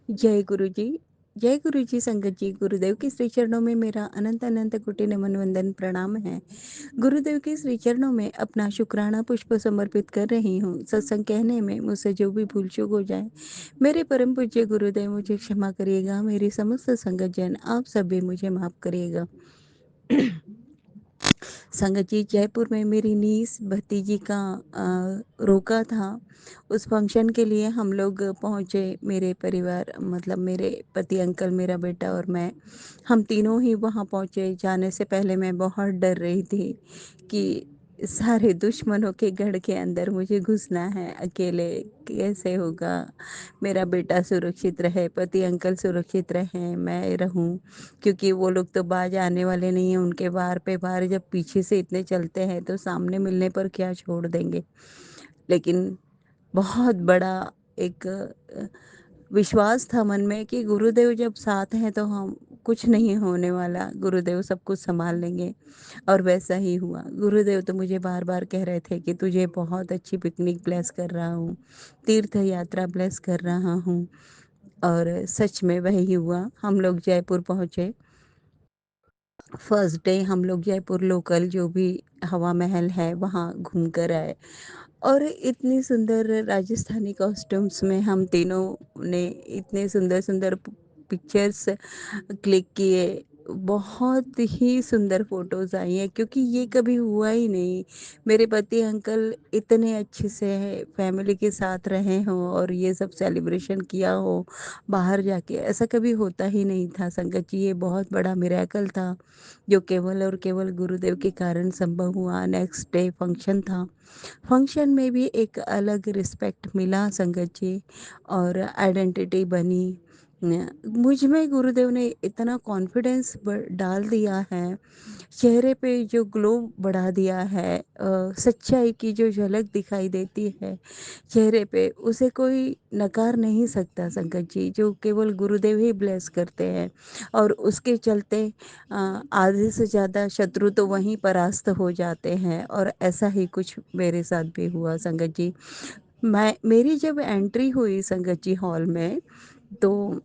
जय गुरु जी। जय गुरु जी, संगत जी, गुरुदेव के श्री चरणों में मेरा अनंत अनंत कोटि नमन वंदन प्रणाम है। गुरुदेव के श्री चरणों में अपना शुक्राना पुष्प समर्पित कर रही हूँ। सत्संग कहने में मुझसे जो भी भूल चूक हो जाए, मेरे परम पूज्य गुरुदेव मुझे क्षमा करिएगा। मेरी समस्त संगत जन आप सभी मुझे माफ करिएगा। संगत जी, जयपुर में मेरी नीस भतीजी का रोका था। उस फंक्शन के लिए हम लोग पहुँचे, मेरे परिवार मतलब मेरे पति, अंकल, मेरा बेटा और मैं। हम तीनों ही वहाँ पहुँचे। जाने से पहले मैं बहुत डर रही थी कि सारे दुश्मनों के गढ़ के अंदर मुझे घुसना है, अकेले कैसे होगा? मेरा बेटा सुरक्षित रहे, पति अंकल सुरक्षित रहें, मैं रहूँ। क्योंकि वो लोग तो बाज आने वाले नहीं हैं, उनके वार पे वार जब पीछे से इतने चलते हैं तो सामने मिलने पर क्या छोड़ देंगे। लेकिन बहुत बड़ा एक विश्वास था मन में कि गुरुदेव जब साथ हैं तो हम कुछ नहीं होने वाला, गुरुदेव सब कुछ संभाल लेंगे। और वैसा ही हुआ। गुरुदेव तो मुझे बार बार कह रहे थे कि तुझे बहुत अच्छी पिकनिक ब्लेस कर रहा हूँ, तीर्थ यात्रा ब्लेस कर रहा हूँ। और सच में वही हुआ। हम लोग जयपुर पहुँचे। फर्स्ट डे हम लोग जयपुर लोकल जो भी हवा महल है वहाँ घूम कर आए। और इतनी सुंदर राजस्थानी कॉस्ट्यूम्स में हम तीनों ने इतने सुंदर सुंदर पिक्चर्स क्लिक किए। बहुत ही सुंदर फोटोज़ आई हैं, क्योंकि ये कभी हुआ ही नहीं। मेरे पति अंकल इतने अच्छे से फैमिली के साथ रहे हों और ये सब सेलिब्रेशन किया हो बाहर जाके, ऐसा कभी होता ही नहीं था संगत जी। ये बहुत बड़ा मिरेकल था जो केवल और केवल गुरुदेव के कारण संभव हुआ। नेक्स्ट डे फंक्शन था। फंक्शन में भी एक अलग रिस्पेक्ट मिला संगत जी, और आइडेंटिटी बनी। मुझ में गुरुदेव ने इतना कॉन्फिडेंस डाल दिया है, चेहरे पे जो ग्लो बढ़ा दिया है, सच्चाई की जो झलक दिखाई देती है चेहरे पे, उसे कोई नकार नहीं सकता संगत जी। जो केवल गुरुदेव ही ब्लेस करते हैं, और उसके चलते आधे से ज़्यादा शत्रु तो वहीं परास्त हो जाते हैं। और ऐसा ही कुछ मेरे साथ भी हुआ संगत जी। मेरी जब एंट्री हुई संगत जी हॉल में, तो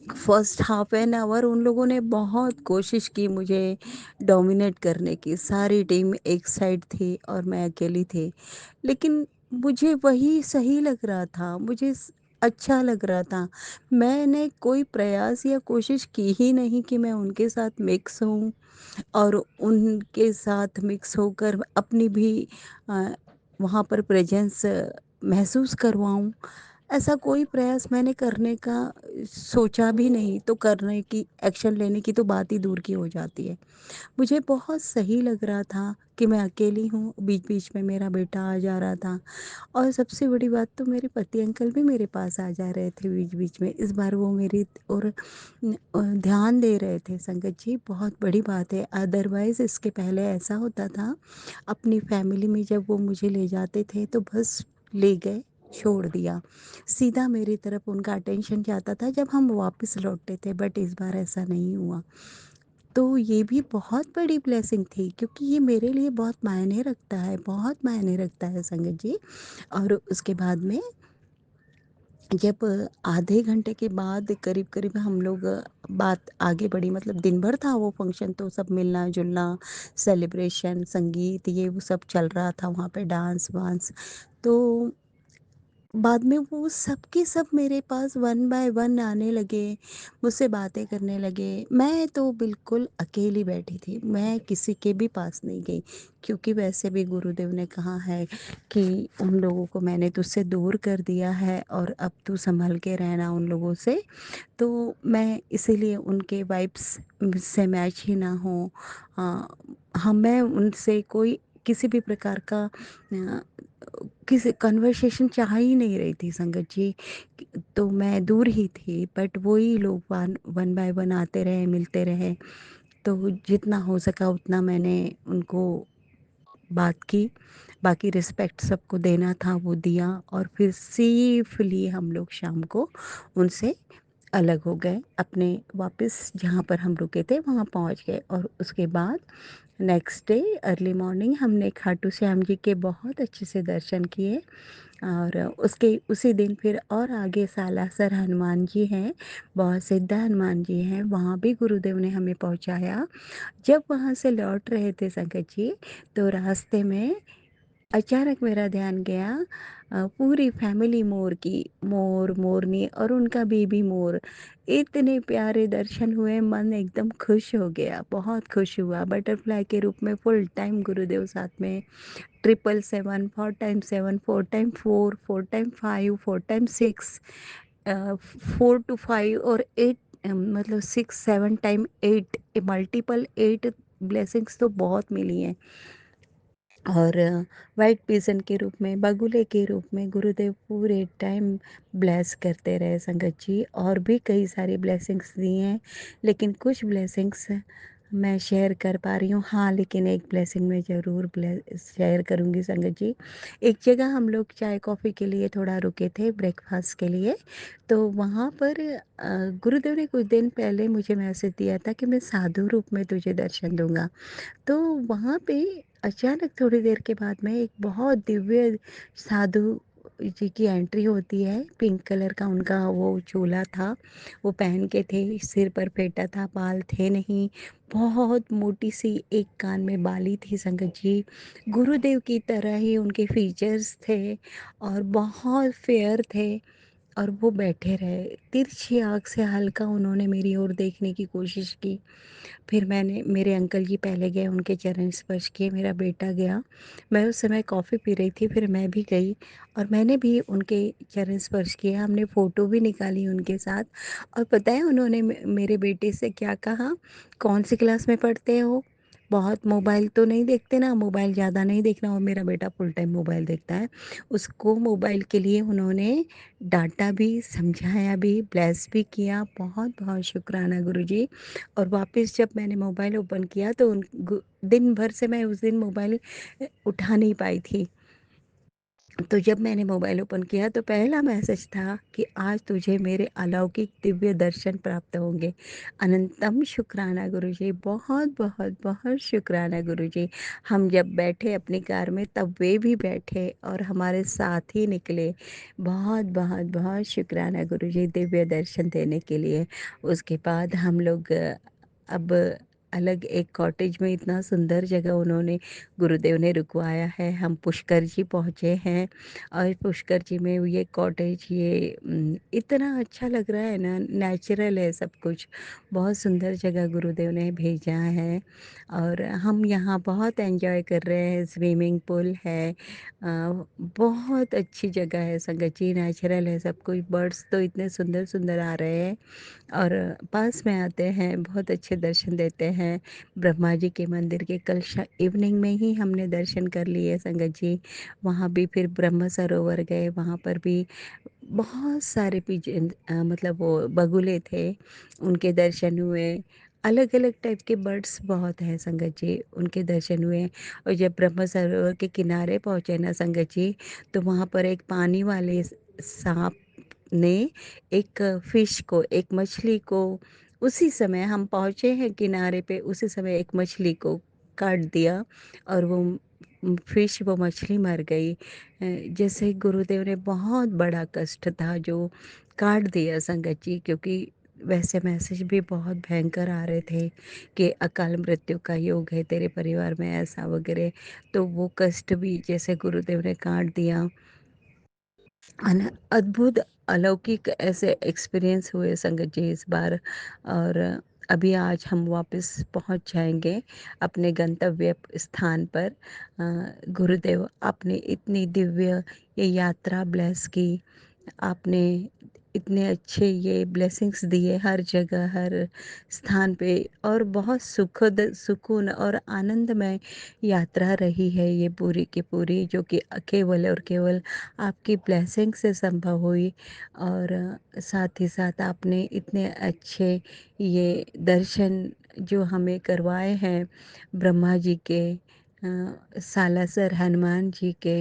फर्स्ट हाफ एन आवर उन लोगों ने बहुत कोशिश की मुझे डोमिनेट करने की। सारी टीम एक साइड थी और मैं अकेली थी। लेकिन मुझे वही सही लग रहा था, मुझे अच्छा लग रहा था। मैंने कोई प्रयास या कोशिश की ही नहीं कि मैं उनके साथ मिक्स हूँ और उनके साथ मिक्स होकर अपनी भी अ, वहाँ पर प्रेजेंस महसूस करवाऊँ। ऐसा कोई प्रयास मैंने करने का सोचा भी नहीं, तो करने की, एक्शन लेने की तो बात ही दूर की हो जाती है। मुझे बहुत सही लग रहा था कि मैं अकेली हूँ, बीच-बीच में मेरा बेटा आ जा रहा था। और सबसे बड़ी बात तो मेरे पति अंकल भी मेरे पास आ जा रहे थे बीच-बीच में। इस बार वो मेरी और ध्यान दे रहे थे संगत जी, बहुत बड़ी बात है। अदरवाइज़ इसके पहले ऐसा होता था, अपनी फैमिली में जब वो मुझे ले जाते थे तो बस ले गए, छोड़ दिया। सीधा मेरी तरफ उनका अटेंशन जाता था जब हम वापस लौटते थे, बट इस बार ऐसा नहीं हुआ। तो ये भी बहुत बड़ी ब्लेसिंग थी, क्योंकि ये मेरे लिए बहुत मायने रखता है, बहुत मायने रखता है संगत जी। और उसके बाद में जब आधे घंटे के बाद करीब-करीब हम लोग बात आगे बढ़ी, मतलब दिन भर था वो फंक्शन, तो सब मिलना-जुलना, सेलिब्रेशन, संगीत, ये वो सब चल रहा था वहाँ पे, डांस-वांस। तो बाद में वो सब के सब मेरे पास वन बाय वन आने लगे, मुझसे बातें करने लगे। मैं तो बिल्कुल अकेली बैठी थी, मैं किसी के भी पास नहीं गई, क्योंकि वैसे भी गुरुदेव ने कहा है कि उन लोगों को मैंने तुझसे दूर कर दिया है और अब तू संभल के रहना उन लोगों से। तो मैं इसीलिए उनके वाइब्स से मैच ही ना हो, हाँ, मैं उनसे कोई किसी भी प्रकार का किसी कन्वर्सेशन चाह ही नहीं रही थी संगत जी। तो मैं दूर ही थी, बट वही लोग वन वन बाय वन आते रहे, मिलते रहे। तो जितना हो सका उतना मैंने उनको बात की। बाकी रिस्पेक्ट सबको देना था वो दिया, और फिर सेफली हम लोग शाम को उनसे अलग हो गए, अपने वापस जहाँ पर हम रुके थे वहाँ पहुँच गए। और उसके बाद नेक्स्ट डे अर्ली मॉर्निंग हमने खाटू श्याम जी के बहुत अच्छे से दर्शन किए और उसके उसी दिन फिर और आगे सालासर हनुमान जी हैं, बहुत सिद्ध हनुमान जी हैं, वहाँ भी गुरुदेव ने हमें पहुँचाया। जब वहाँ से लौट रहे थे संगत जी, तो रास्ते में अचानक मेरा ध्यान गया पूरी फैमिली मोर की, मोर, मोरनी और उनका बेबी मोर। इतने प्यारे दर्शन हुए, मन एकदम खुश हो गया, बहुत खुश हुआ। बटरफ्लाई के रूप में फुल टाइम गुरुदेव साथ में, 777, 4 times 7, 4 time 4, 4 time 5, 4 time 6, 4 to 5 और 8, मतलब 6, 7 टाइम 8, मल्टीपल 8 ब्लेसिंग्स तो बहुत मिली हैं। और व्हाइट पिजन के रूप में, बगुले के रूप में गुरुदेव पूरे टाइम ब्लेस करते रहे संगत जी, और भी कई सारी ब्लेसिंग्स दी हैं, लेकिन कुछ ब्लेसिंग्स मैं शेयर कर पा रही हूँ। हाँ, लेकिन एक ब्लेसिंग मैं ज़रूर शेयर करूँगी संगत जी। एक जगह हम लोग चाय कॉफ़ी के लिए थोड़ा रुके थे, ब्रेकफास्ट के लिए, तो वहाँ पर गुरुदेव ने कुछ दिन पहले मुझे मैसेज दिया था कि मैं साधु रूप में तुझे दर्शन दूंगा। तो वहाँ पे अचानक थोड़ी देर के बाद में एक बहुत दिव्य साधु जी की एंट्री होती है। पिंक कलर का उनका वो चोला था, वो पहन के थे, सिर पर फेटा था, बाल थे नहीं, बहुत मोटी सी एक कान में बाली थी संगत जी। गुरुदेव की तरह ही उनके फीचर्स थे और बहुत फेयर थे। और वो बैठे रहे, तिरछी आँख से हल्का उन्होंने मेरी ओर देखने की कोशिश की। फिर मैंने, मेरे अंकल जी पहले गए, उनके चरण स्पर्श किए, मेरा बेटा गया। मैं उस समय कॉफ़ी पी रही थी, फिर मैं भी गई और मैंने भी उनके चरण स्पर्श किया। हमने फ़ोटो भी निकाली उनके साथ। और पता है उन्होंने मेरे बेटे से क्या कहा? कौन सी क्लास में पढ़ते हो? बहुत मोबाइल तो नहीं देखते ना? मोबाइल ज़्यादा नहीं देखना। और मेरा बेटा फुल टाइम मोबाइल देखता है। उसको मोबाइल के लिए उन्होंने डाँटा भी, समझाया भी, ब्लेस भी किया। बहुत-बहुत शुक्राना गुरुजी। और वापस जब मैंने मोबाइल ओपन किया तो दिन भर से मैं उस दिन मोबाइल उठा नहीं पाई थी। तो जब मैंने मोबाइल ओपन किया तो पहला मैसेज था कि आज तुझे मेरे अलौकिक दिव्य दर्शन प्राप्त होंगे। अनंतम शुक्राना गुरुजी, बहुत बहुत बहुत शुक्राना गुरुजी। हम जब बैठे अपनी कार में तब वे भी बैठे और हमारे साथ ही निकले। बहुत बहुत बहुत शुक्राना गुरुजी दिव्य दर्शन देने के लिए। उसके बाद हम लोग अब अलग एक कॉटेज में, इतना सुंदर जगह उन्होंने, गुरुदेव ने रुकवाया है। हम पुष्कर जी पहुँचे हैं और पुष्कर जी में ये कॉटेज, ये इतना अच्छा लग रहा है ना, नेचुरल है सब कुछ। बहुत सुंदर जगह गुरुदेव ने भेजा है और हम यहाँ बहुत एंजॉय कर रहे हैं। स्विमिंग पूल है, बहुत अच्छी जगह है संगत जी, नेचुरल है सब कुछ। बर्ड्स तो इतने सुंदर सुंदर आ रहे हैं और पास में आते हैं, बहुत अच्छे दर्शन देते हैं। ब्रह्मा जी के मंदिर के कल इवनिंग में ही हमने दर्शन कर लिए संगत जी। वहाँ भी फिर ब्रह्म सरोवर गए, वहाँ पर भी बहुत सारे मतलब वो बगुले थे, उनके दर्शन हुए। अलग अलग टाइप के बर्ड्स बहुत हैं संगत जी, उनके दर्शन हुए। और जब ब्रह्म सरोवर के किनारे पहुँचे ना संगत जी, तो वहाँ पर एक पानी वाले सांप ने एक फ़िश को, एक मछली को, उसी समय हम पहुँचे हैं किनारे पे, उसी समय एक मछली को काट दिया और वो फ़िश, वो मछली मर गई। जैसे गुरुदेव ने, बहुत बड़ा कष्ट था जो काट दिया संगत जी, क्योंकि वैसे मैसेज भी बहुत भयंकर आ रहे थे कि अकाल मृत्यु का योग है तेरे परिवार में, ऐसा वगैरह। तो वो कष्ट भी जैसे गुरुदेव ने काट दिया। अद्भुत अलौकिक ऐसे एक्सपीरियंस हुए संगत जी इस बार। और अभी आज हम वापस पहुंच जाएंगे अपने गंतव्य स्थान पर। गुरुदेव, आपने इतनी दिव्य ये यात्रा ब्लेस की, आपने इतने अच्छे ये ब्लेसिंग्स दिए हर जगह, हर स्थान पे, और बहुत सुखद, सुकून और आनंदमय यात्रा रही है ये पूरी की पूरी, जो कि केवल और केवल आपकी ब्लेसिंग से संभव हुई। और साथ ही साथ आपने इतने अच्छे ये दर्शन जो हमें करवाए हैं, ब्रह्मा जी के, सालासर हनुमान जी के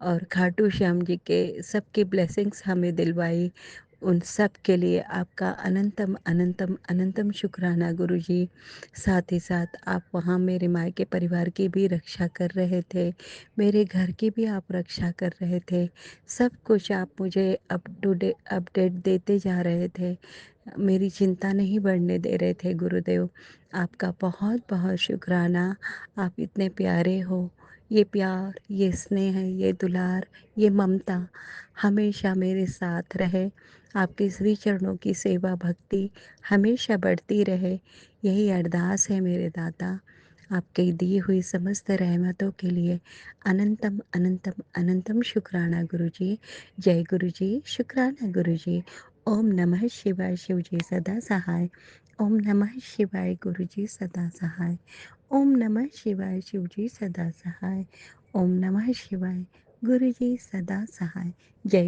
और खाटू श्याम जी के, सबकी ब्लेसिंग्स हमें दिलवाई। उन सब के लिए आपका अनंतम, अनंतम, अनंतम शुक्राना गुरुजी। साथ ही साथ आप वहाँ मेरे मायके परिवार की भी रक्षा कर रहे थे, मेरे घर की भी आप रक्षा कर रहे थे। सब कुछ आप मुझे अप टू डे अपडेट देते जा रहे थे। मेरी चिंता नहीं बढ़ने दे रहे थे गुरुदेव। आपका बहुत-बहुत शुक्राना। आप इतने प्यारे हो। ये प्यार, ये स्नेह, ये दुलार, ये ममता हमेशा मेरे साथ रहे। आपके श्री चरणों की सेवा भक्ति हमेशा बढ़ती रहे, यही अरदास है मेरे दाता। आपकी दी हुई समस्त रहमतों के लिए अनंतम, अनंतम, अनंतम शुक्राना गुरुजी। जय गुरुजी, शुक्राना गुरुजी। ओम नमः शिवाय, शिवजी सदा सहाय। ओम नमः शिवाय, गुरुजी सदा सहाय। ओम नमः शिवाय, शिवजी सदा सहाय। ओम नमः शिवाय, गुरुजी सदा सहाय। जय